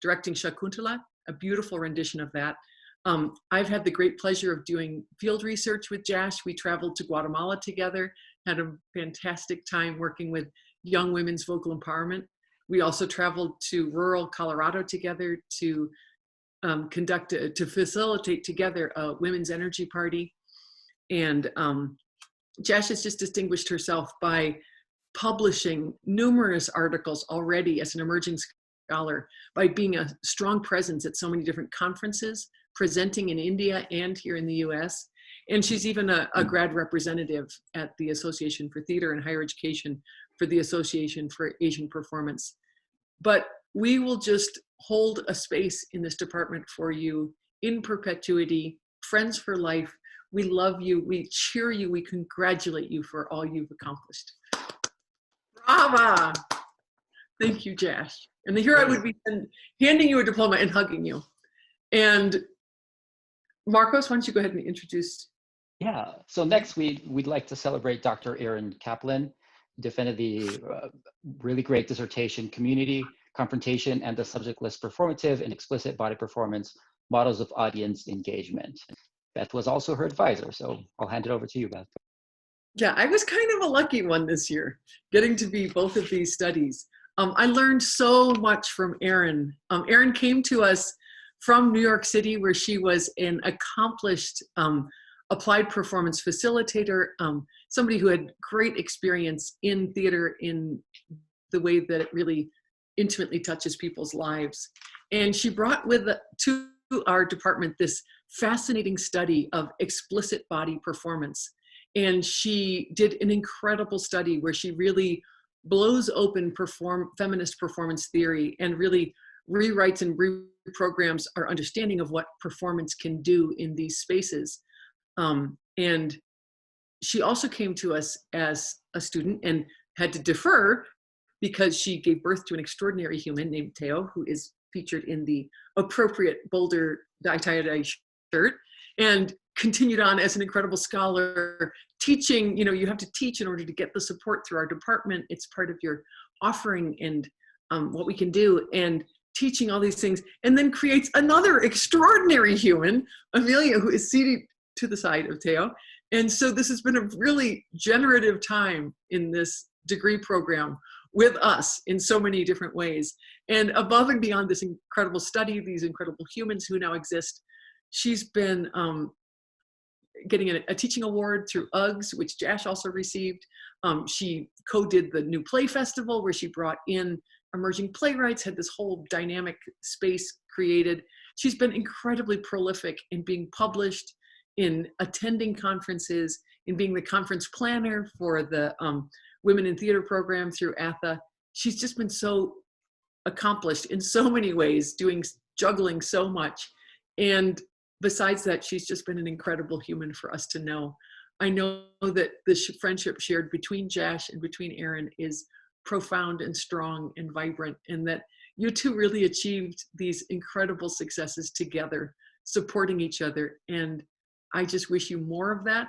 directing Shakuntala, a beautiful rendition of that. I've had the great pleasure of doing field research with Jash. We traveled to Guatemala together, had a fantastic time working with young women's vocal empowerment. We also traveled to rural Colorado together to to facilitate together a women's energy party. And Jash has just distinguished herself by publishing numerous articles already as an emerging scholar, by being a strong presence at so many different conferences, presenting in India and here in the US. And she's even a grad representative at the Association for Theater and Higher Education for the Association for Asian Performance. But we will just hold a space in this department for you in perpetuity, friends for life. We love you, we cheer you, we congratulate you for all you've accomplished. Brava! Thank you, Jash. And here I would be handing you a diploma and hugging you. And Marcos, why don't you go ahead and introduce? Yeah, so next we'd like to celebrate Dr. Erin Kaplan, who defended the really great dissertation, Community, Confrontation, and the Subjectless Performative and Explicit Body Performance, Models of Audience Engagement. Beth was also her advisor, so I'll hand it over to you, Beth. Yeah, I was kind of a lucky one this year, getting to be both of these studies. I learned so much from Erin. Erin came to us from New York City, where she was an accomplished applied performance facilitator, somebody who had great experience in theater in the way that it really intimately touches people's lives. And she brought to our department this fascinating study of explicit body performance. And she did an incredible study where she really blows open feminist performance theory and really rewrites and reprograms our understanding of what performance can do in these spaces. And she also came to us as a student and had to defer because she gave birth to an extraordinary human named Teo, who is featured in the appropriate Boulder tie-dye shirt, and continued on as an incredible scholar, teaching. You know, you have to teach in order to get the support through our department. It's part of your offering and what we can do, and teaching all these things, and then creates another extraordinary human, Amelia, who is seated to the side of Teo. And so this has been a really generative time in this degree program with us in so many different ways. And above and beyond this incredible study, these incredible humans who now exist, she's been getting a teaching award through UGS, which Jash also received. She co-did the New Play Festival, where she brought in emerging playwrights, had this whole dynamic space created. She's been incredibly prolific in being published, in attending conferences, in being the conference planner for the Women in Theater program through ATHA. She's just been so accomplished in so many ways, juggling so much. And besides that, she's just been an incredible human for us to know. I know that the friendship shared between Jash and between Erin is profound and strong and vibrant, and that you two really achieved these incredible successes together, supporting each other. And I just wish you more of that.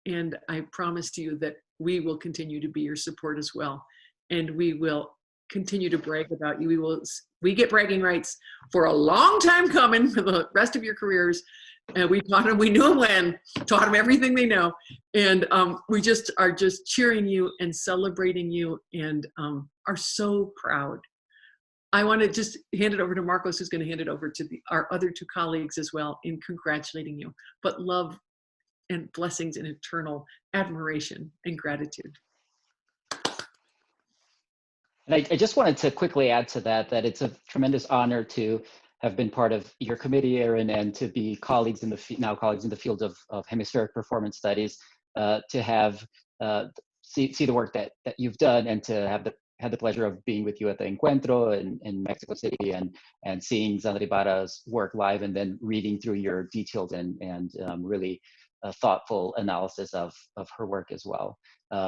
And I promise to you that we will continue to be your support as well. And we will continue to brag about you. We get bragging rights for a long time coming for the rest of your careers. And we taught them, we knew them when, taught them everything they know. And we just are just cheering you and celebrating you, and are so proud. I want to just hand it over to Marcos, who's going to hand it over to our other two colleagues as well, in congratulating you. But love and blessings and eternal admiration and gratitude. And I just wanted to quickly add to that it's a tremendous honor to have been part of your committee, Erin, and to be colleagues in the field of hemispheric performance studies, to have see the work that you've done, and to have had the pleasure of being with you at the Encuentro in Mexico City, and seeing Sandra Ibarra's work live, and then reading through your detailed and really thoughtful analysis of her work as well.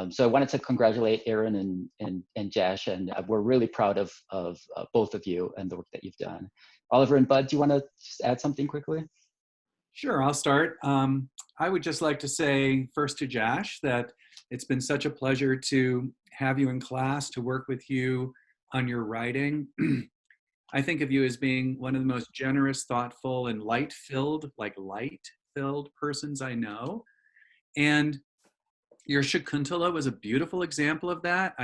So I wanted to congratulate Erin and Jash, and we're really proud of both of you and the work that you've done. Oliver and Bud, do you want to add something quickly? Sure, I'll start. I would just like to say first to Jash that It's been such a pleasure to have you in class, to work with you on your writing. I think of you as being one of the most generous, thoughtful, and light-filled persons I know. And your Shakuntala was a beautiful example of that.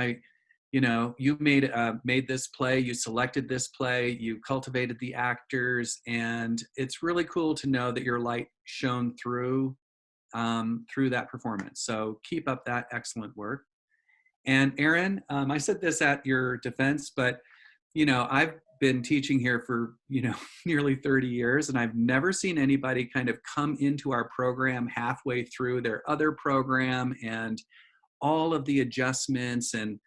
You made this play, you selected this play, you cultivated the actors, and it's really cool to know that your light shone through that performance. So keep up that excellent work. And Erin, I said this at your defense, but I've been teaching here for nearly 30 years, and I've never seen anybody kind of come into our program halfway through their other program, and all of the adjustments, and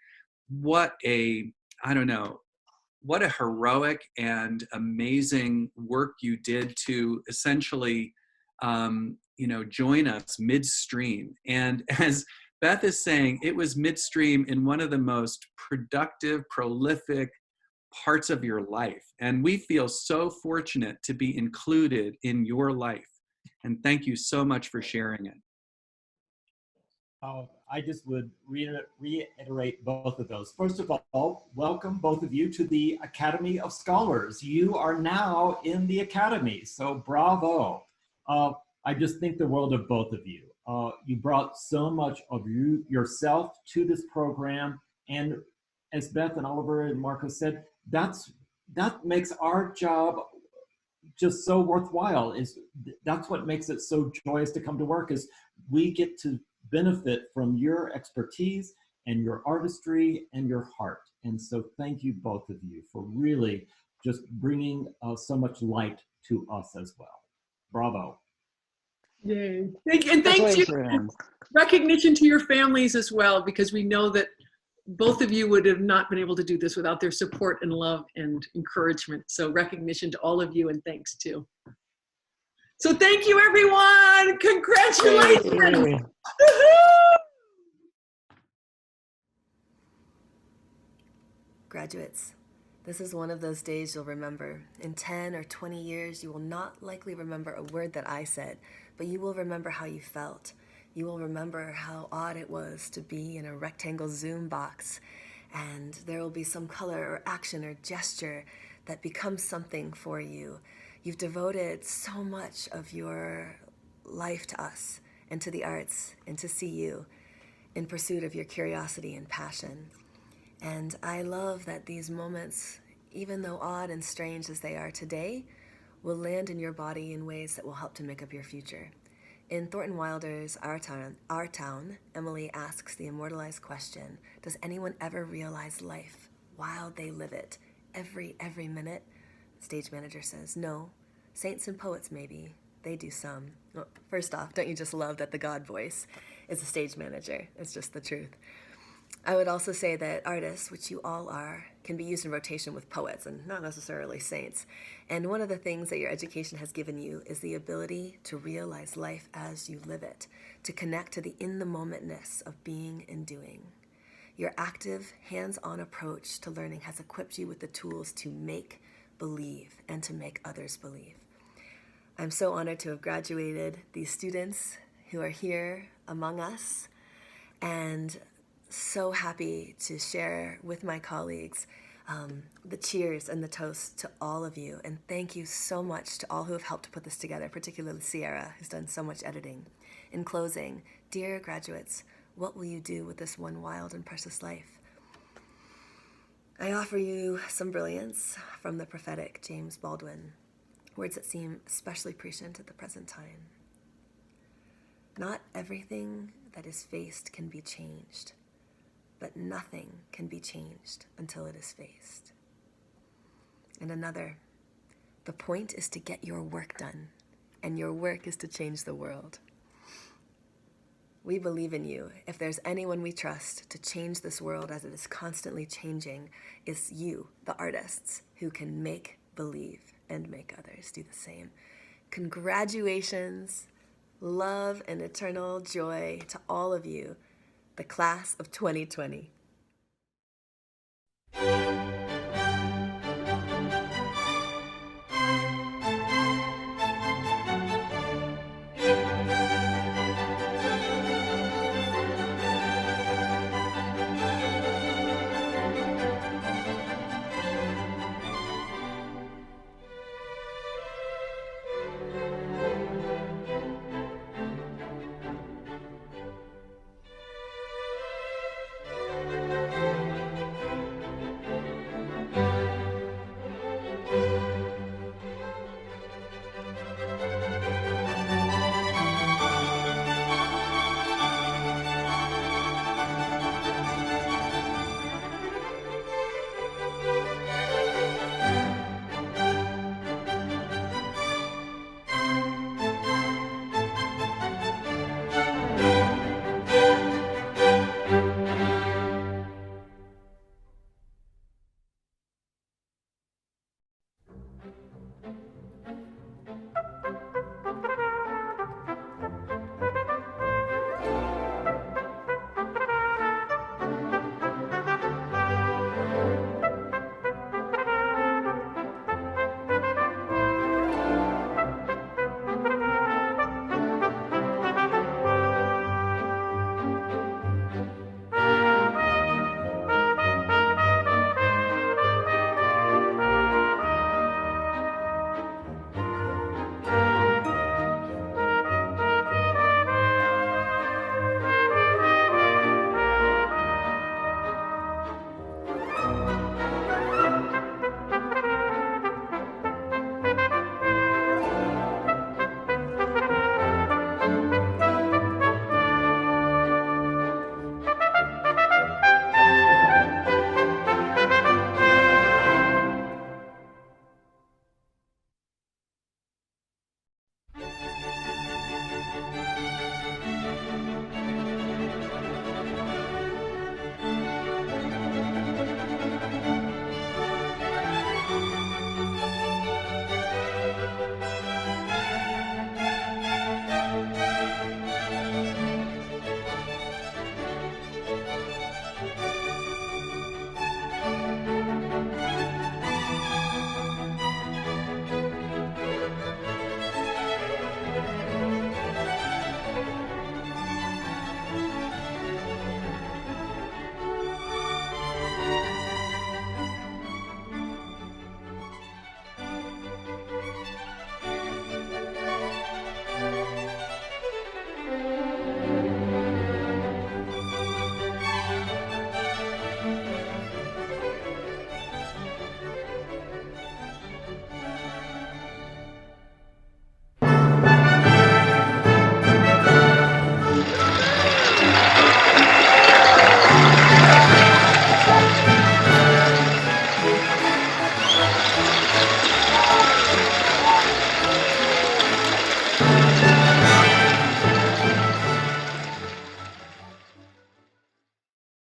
what a heroic and amazing work you did to essentially join us midstream. And as Beth is saying, it was midstream in one of the most productive, prolific parts of your life. And we feel so fortunate to be included in your life. And thank you so much for sharing it. I just would reiterate both of those. First of all, welcome both of you to the Academy of Scholars. You are now in the Academy, so bravo. I just think the world of both of you. You brought so much of yourself to this program, and as Beth and Oliver and Marcus said, that makes our job just so worthwhile. That's what makes it so joyous to come to work, is we get to benefit from your expertise and your artistry and your heart. And so thank you, both of you, for really just bringing so much light to us as well. Bravo. Yay. Thank you. Recognition to your families as well, because we know that both of you would have not been able to do this without their support and love and encouragement. So recognition to all of you, and thanks too. So thank you, everyone. Congratulations. Graduates, this is one of those days you'll remember. In 10 or 20 years, you will not likely remember a word that I said, but you will remember how you felt. You will remember how odd it was to be in a rectangle Zoom box, and there will be some color or action or gesture that becomes something for you. You've devoted so much of your life to us and to the arts and to CU in pursuit of your curiosity and passion. And I love that these moments, even though odd and strange as they are today, will land in your body in ways that will help to make up your future. In Thornton Wilder's Our Town, Emily asks the immortalized question, does anyone ever realize life while they live it? Every minute? Stage manager says, no. Saints and poets, maybe. They do some. Well, first off, don't you just love that the God voice is a stage manager? It's just the truth. I would also say that artists, which you all are, can be used in rotation with poets and not necessarily saints. And one of the things that your education has given you is the ability to realize life as you live it, to connect to the in-the-momentness of being and doing. Your active, hands-on approach to learning has equipped you with the tools to make believe and to make others believe. I'm so honored to have graduated these students who are here among us, and so happy to share with my colleagues the cheers and the toast to all of you. And thank you so much to all who have helped to put this together, particularly Sierra, who's done so much editing. In closing, dear graduates, what will you do with this one wild and precious life? I offer you some brilliance from the prophetic James Baldwin, words that seem especially prescient at the present time. Not everything that is faced can be changed, but nothing can be changed until it is faced. And another, the point is to get your work done, and your work is to change the world. We believe in you. If there's anyone we trust to change this world as it is constantly changing, it's you, the artists, who can make believe and make others do the same. Congratulations, love and eternal joy to all of you, the class of 2020.